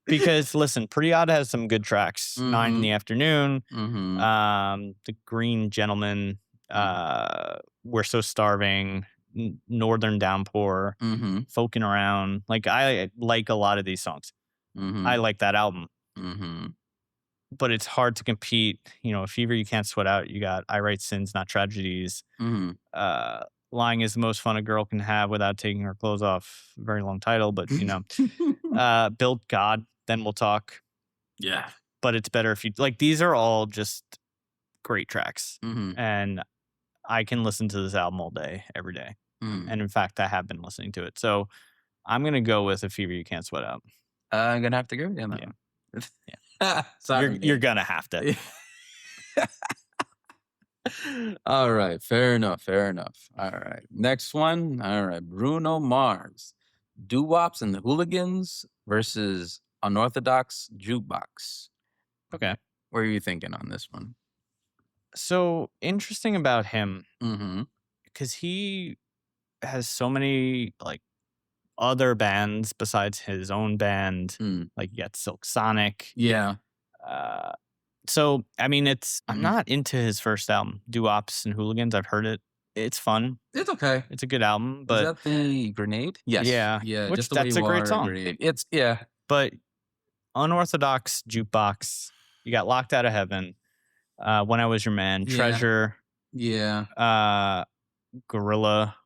Because listen, Pretty Odd has some good tracks. 9 in the Afternoon, The Green Gentleman, We're So Starving, Northern Downpour, Folking Around. Like I like a lot of these songs. I like that album. But it's hard to compete. You know, A Fever You Can't Sweat Out. You got I Write Sins, Not Tragedies. Lying is the most fun a girl can have without taking her clothes off. Very long title, but you know. Build God, Then We'll Talk. Yeah. But it's better if you like. These are all just great tracks, and I can listen to this album all day, every day. And in fact, I have been listening to it. So I'm gonna go with A Fever You Can't Sweat Out. I'm gonna have to agree with you on that. Yeah. Sorry, you're gonna have to. All right, fair enough. All right, next one. All right, Bruno Mars, Doo-Wops and the Hooligans versus Unorthodox Jukebox. Okay, what are you thinking on this one? So interesting about him, because he has so many like other bands besides his own band. Like you got Silk Sonic. Yeah. So I mean, I'm not into his first album, Doo-Wops and Hooligans. I've heard it. It's fun. It's okay. It's a good album. But is that the Grenade? Yes. Yeah. Which just the that's way you a great are, song. Grenade. But Unorthodox Jukebox. You got Locked Out of Heaven. When I Was Your Man. Treasure. Yeah. Gorilla.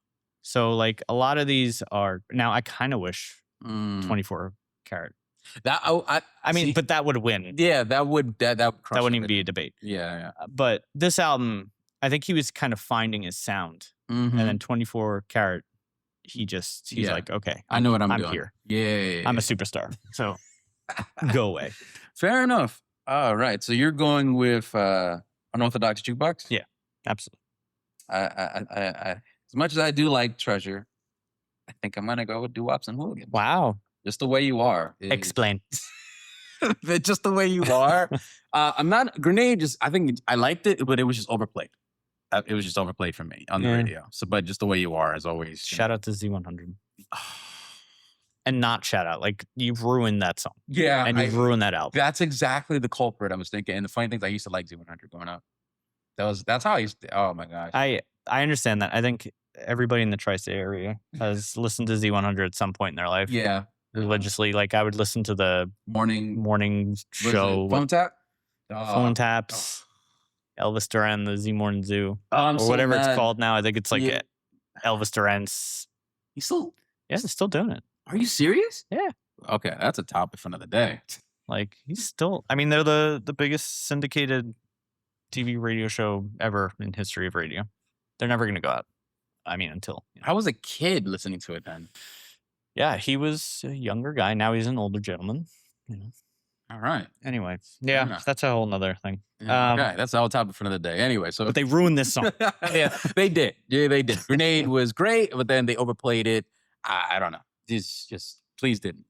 So like a lot of these are now. I kind of wish 24 Karat. I mean, but that would win. Yeah, that would that wouldn't even be a debate. Yeah. But this album, I think he was kind of finding his sound, and then 24 Karat, he's like, okay, I know what I'm doing. I'm here. Yeah, I'm a superstar. So go away. Fair enough. All right, so you're going with Unorthodox Jukebox? Yeah, absolutely. I as much as I do like Treasure, I think I'm gonna go with Doo-Wops and Hooligans. Wow. Just the way you are. Explain. Just the way you are. I'm not Grenade. I think I liked it, but it was just overplayed. It was just overplayed for me on the radio. So, but just the way you are is always. Shout out to Z100. And not shout out. Like you've ruined that song. Yeah. And you've ruined that album. That's exactly the culprit I was thinking. And the funny thing is I used to like Z100 growing up. That's how I used to. Oh my gosh. I understand that. I think everybody in the tri-state area has listened to Z100 at some point in their life. Yeah. Religiously. Like I would listen to the morning show. Phone Tap? Phone Taps. Elvis Duran, the Z Morning Zoo. Or so whatever it's called now. I think it's like Elvis Duran's. He's still. Yeah, he's still doing it. Are you serious? Yeah. Okay, that's a topic for another day. Like he's still. I mean, they're the biggest syndicated TV radio show ever in history of radio. They're never going to go out. I mean, until. I was a kid listening to it then. Yeah, he was a younger guy. Now he's an older gentleman. You know. All right. Anyway, yeah, that's a whole nother thing. Okay, that's the whole topic for another day. Anyway, so but they ruined this song. Yeah, they did. Yeah, they did. Grenade was great, but then they overplayed it. I don't know. Just please didn't.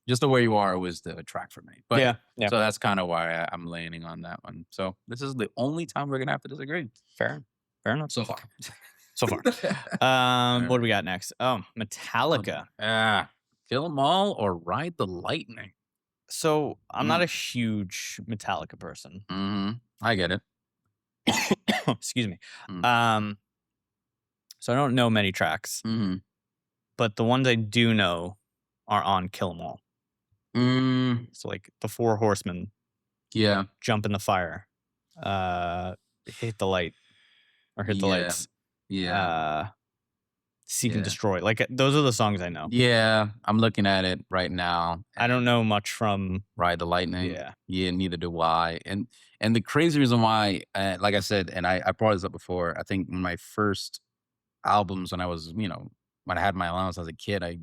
Just the way you are was the track for me. But yeah. So that's kind of why I'm leaning on that one. So this is the only time we're gonna have to disagree. Fair enough. So far. What do we got next? Oh, Metallica. Kill 'Em All or Ride the Lightning. So I'm not a huge Metallica person. I get it. Excuse me. So I don't know many tracks, but the ones I do know are on Kill 'Em All. So like the Four Horsemen. Yeah. Jump in the Fire, Hit the Light, or Hit the Lights. Yeah. Seek and Destroy. Like, those are the songs I know. Yeah, I'm looking at it right now. I don't know much from Ride the Lightning. Yeah, Neither do I. And the crazy reason why, like I said, and I brought this up before, I think my first albums when I was, when I had my allowance as a kid, I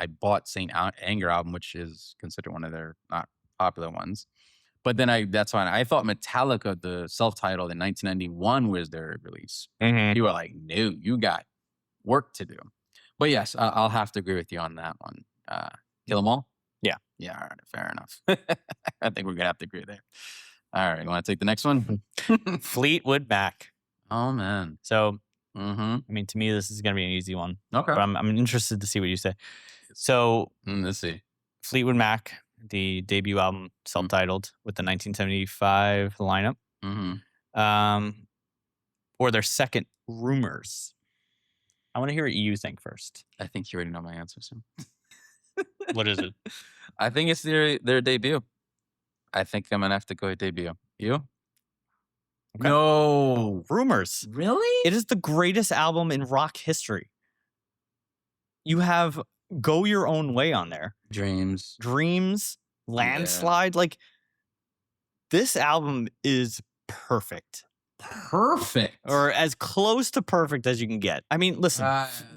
bought Saint Anger album, which is considered one of their not popular ones. But then that's why I thought Metallica, the self-titled in 1991 was their release. Mm-hmm. You were like, no, you got work to do. But yes, I'll have to agree with you on that one. Kill 'Em All? Yeah. Yeah, all right, fair enough. I think we're going to have to agree there. All right, you want to take the next one? Fleetwood Mac. Oh, man. So, I mean, to me, this is going to be an easy one. Okay. But I'm interested to see what you say. So, let's see. Fleetwood Mac, the debut album, self-titled, with the 1975 lineup. Or their second, Rumors. I want to hear what you think first. I think you already know my answer, so. What is it? I think it's their debut. I think I'm going to have to go with debut. You? Okay. No. Rumors. Really? It is the greatest album in rock history. You have Go Your Own Way on there. Dreams. Landslide. Like, this album is perfect. Perfect. Or as close to perfect as you can get. I mean, listen,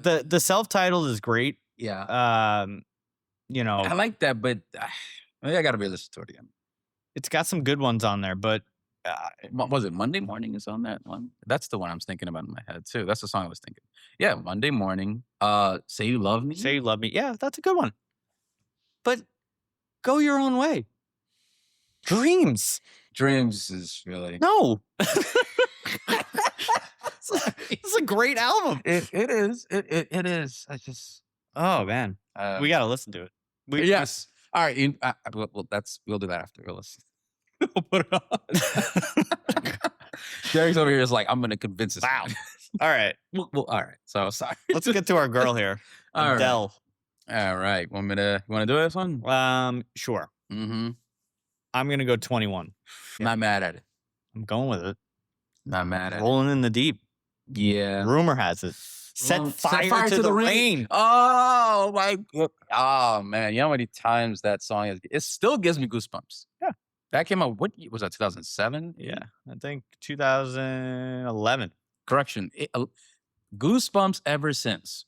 the self-titled is great. Yeah. I like that, but maybe I got to re-listen to it again. It's got some good ones on there, but what was it? Monday Morning is on that one. That's the one I was thinking about in my head too. That's the song I was thinking. Yeah, Monday Morning. Say You Love Me. Say You Love Me. Yeah, that's a good one. But Go Your Own Way. Dreams is really no. It's a great album. It is. It is. I just. Oh man, we gotta listen to it. Yes. All right. We'll do that after. We'll listen. We'll put it on. Derek's over here is like, I'm gonna convince this. Wow. All right. Well, all right. So sorry. Let's get to our girl here, Adele. All right. You want to do this one? Sure. I'm gonna go 21. Not mad at it. I'm going with it. Not mad at it. Rolling in the Deep. Yeah. Rumor has it. Set fire to the rain. Oh my God. Oh man. You know how many times that song is? It still gives me goosebumps. Yeah. That came out, what was that, 2007? Yeah. I think 2011. Correction. Goosebumps ever since.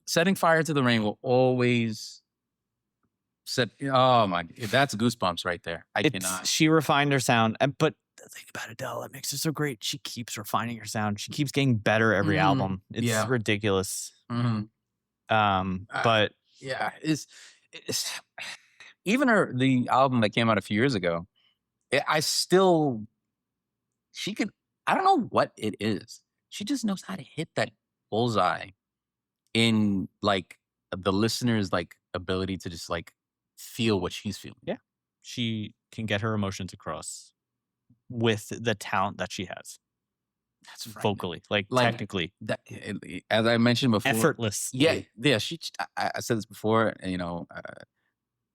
Setting Fire to the Rain will always set. Oh my, that's goosebumps right there. I cannot. She refined her sound, but the thing about Adele that makes her so great, she keeps refining her sound. She keeps getting better every album. It's ridiculous. But yeah, it's even the album that came out a few years ago. I don't know what it is. She just knows how to hit that bullseye in like the listener's like ability to just like feel what she's feeling. Yeah, she can get her emotions across with the talent that she has. That's right. Vocally, like technically. As I mentioned before, effortless. Yeah. I said this before.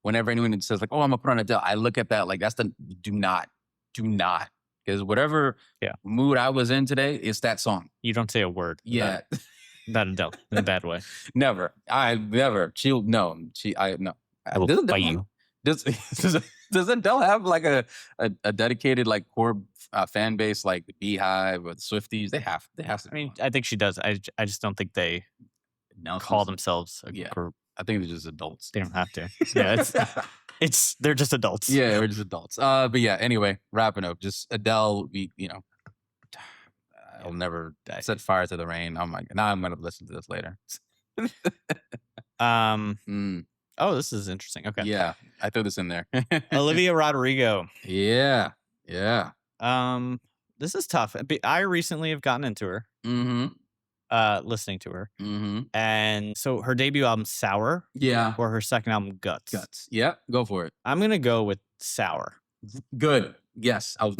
Whenever anyone says like, "Oh, I'm gonna put on Adele," I look at that like that's the do not, because whatever mood I was in today, it's that song. You don't say a word. Yeah. About Adele in a bad way. Never. I no. I will fight you. Does Adele have like a dedicated like core fan base like the Beehive or the Swifties? They have to. I mean, I think she does. I just don't think they call themselves a group. I think they're just adults. They don't have to. Yeah, they're just adults. Yeah, we're just adults. But yeah. Anyway, wrapping up. Just Adele. I'll never set fire to the rain. Oh my! Now I'm gonna listen to this later. Oh, this is interesting. Okay. Yeah, I threw this in there. Olivia Rodrigo. Yeah. This is tough. I recently have gotten into her. Listening to her. And so her debut album, Sour. Yeah. Or her second album, Guts. Yeah, go for it. I'm gonna go with Sour. Good. Yes, I was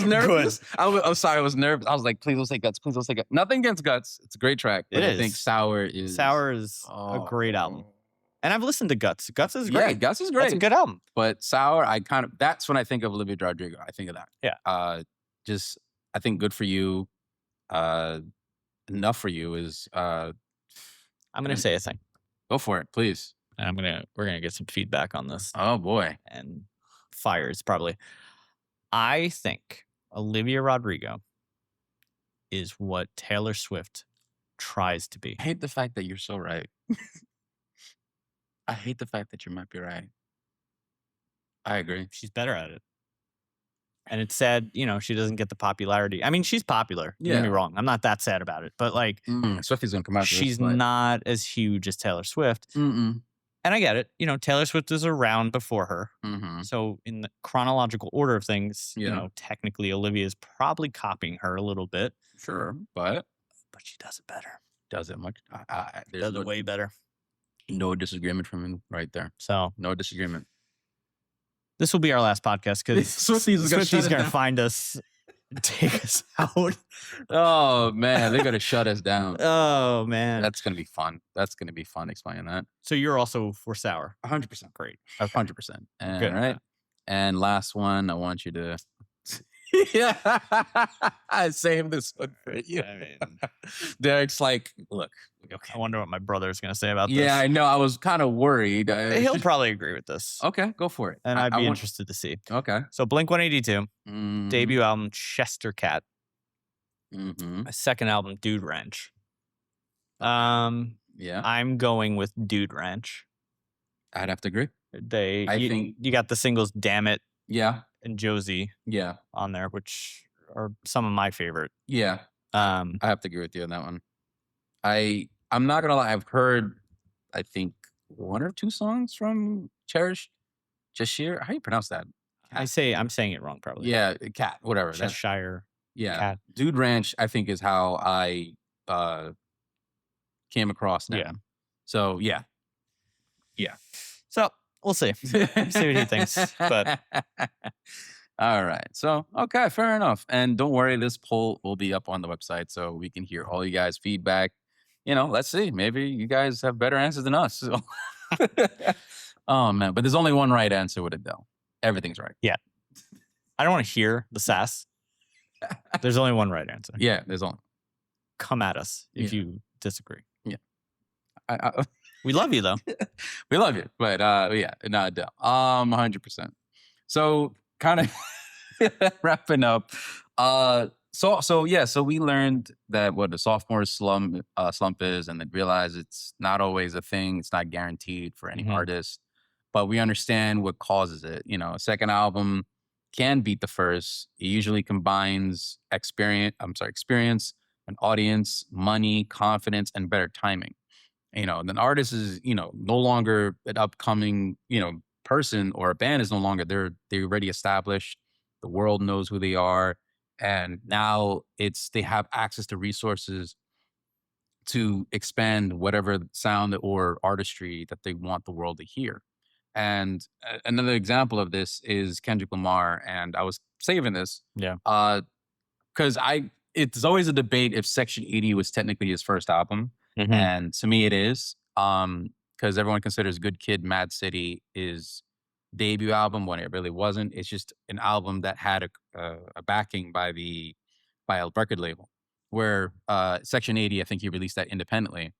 nervous. I'm sorry, I was nervous. I was like, please don't say Guts. Please don't say Guts. Nothing against Guts. It's a great track. But I think Sour is a great album. And I've listened to Guts. Guts is great. Yeah, Guts is great. That's a good album. But Sour, that's when I think of Olivia Rodrigo. I think of that. Yeah. I think Good For You, Enough For You is. I'm gonna say a thing. Go for it, please. And we're gonna get some feedback on this. Oh boy. And fires probably. I think Olivia Rodrigo is what Taylor Swift tries to be. I hate the fact that you're so right. I hate the fact that you might be right. I agree. She's better at it. And it's sad, she doesn't get the popularity. I mean, she's popular. Don't get me wrong. I'm not that sad about it. But Swifty's gonna come out. She's not as huge as Taylor Swift. Mm-mm. And I get it. Taylor Swift is around before her. Mm-hmm. So in the chronological order of things, technically Olivia is probably copying her a little bit. Sure, but she does it better. Does it much? Does it way better. No disagreement from him right there. So no disagreement. This will be our last podcast because Swifty's going to find us, take us out. Oh man, they're going to shut us down. Oh man, that's going to be fun. That's going to be fun explaining that. So you're also for Sour. 100%. Great. Okay. 100%. Good. Right. And last one, I want you to. Yeah, I saved this one for you. I mean, Derek's like, look. Okay. I wonder what my brother's going to say about this. Yeah, I know. I was kind of worried. He'll probably agree with this. Okay, go for it. And I'd be interested to see. Okay. So Blink-182, debut album Chester Cat. Mm-hmm. Second album Dude Ranch. Yeah. I'm going with Dude Ranch. I'd have to agree. I think you got the singles Damn It. Yeah. And Josie. Yeah. On there, which are some of my favorite. Yeah. I have to agree with you on that one. I'm not gonna lie. I've heard, I think, one or two songs from Cheshire. How do you pronounce that? I'm saying it wrong probably. Yeah, Cat, whatever. Cheshire. Yeah. Cat. Dude Ranch, I think, is how I came across them. Yeah. So yeah. So we'll see. See what he thinks. But all right. So okay, fair enough. And don't worry, this poll will be up on the website so we can hear all you guys' feedback. Let's see. Maybe you guys have better answers than us. So. Oh man, but there's only one right answer with it though. Everything's right. Yeah. I don't want to hear the sass. There's only one right answer. Yeah, there's only. Come at us if you disagree. Yeah. We love you though. We love you, but yeah, no, 100%. So kind of wrapping up. So we learned that what the sophomore slump is, and then realized it's not always a thing. It's not guaranteed for any artist, but we understand what causes it. A second album can beat the first. It usually combines experience, an audience, money, confidence, and better timing. And an artist is, no longer an upcoming, person, or a band is no longer, they're already established. The world knows who they are. And now they have access to resources to expand whatever sound or artistry that they want the world to hear. And another example of this is Kendrick Lamar. And I was saving this. Yeah. Because it's always a debate if Section 80 was technically his first album. Mm-hmm. And to me, it is. Because everyone considers Good Kid, Mad City his debut album when it really wasn't. It's just an album that had a backing by a record label. Where Section 80, I think he released that independently.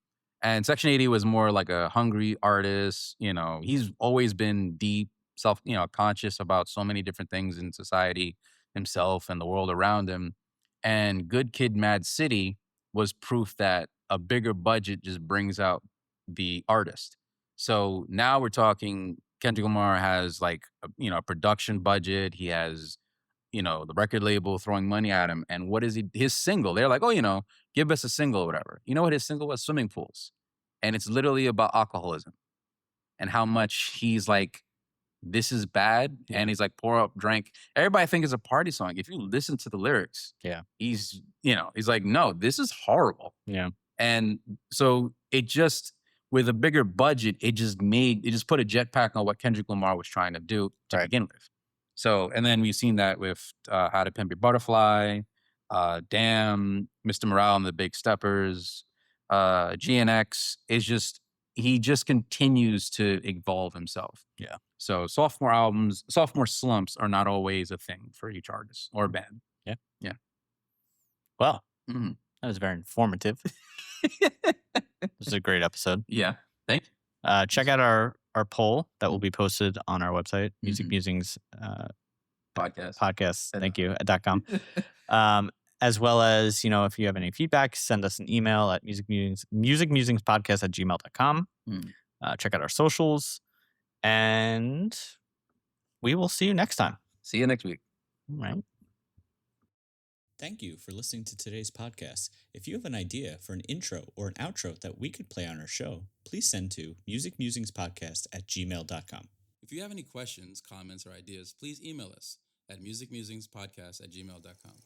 And Section 80 was more like a hungry artist. He's always been deep, conscious about so many different things in society, himself and the world around him. And Good Kid, Mad City was proof that a bigger budget just brings out the artist. So now we're talking, Kendrick Lamar has a production budget. He has, the record label throwing money at him. And what is his single? They're like, oh, give us a single or whatever. You know what his single was? Swimming Pools. And it's literally about alcoholism and how much he's like, this is bad. Yeah. And he's like, pour up, drink. Everybody thinks it's a party song. If you listen to the lyrics, he's like, no, this is horrible. Yeah. And so it just, with a bigger budget, it just put a jetpack on what Kendrick Lamar was trying to do to begin with. So, and then we've seen that with How to Pimp Your Butterfly, Damn, Mr. Morale and the Big Steppers, GNX is just he just continues to evolve himself. Yeah. So sophomore slumps are not always a thing for each artist or band. Yeah. Yeah. Well, Mhm. that was very informative. This is a great episode. Yeah. Thank you. Check out our poll that will be posted on our website, Music Mhm. Musings Podcast. Thank you .com. As well as, if you have any feedback, send us an email at musicmusingspodcast@gmail.com. Check out our socials, and we will see you next time. See you next week. All right. Thank you for listening to today's podcast. If you have an idea for an intro or an outro that we could play on our show, please send to musicmusingspodcast@gmail.com. If you have any questions, comments, or ideas, please email us at musicmusingspodcast@gmail.com.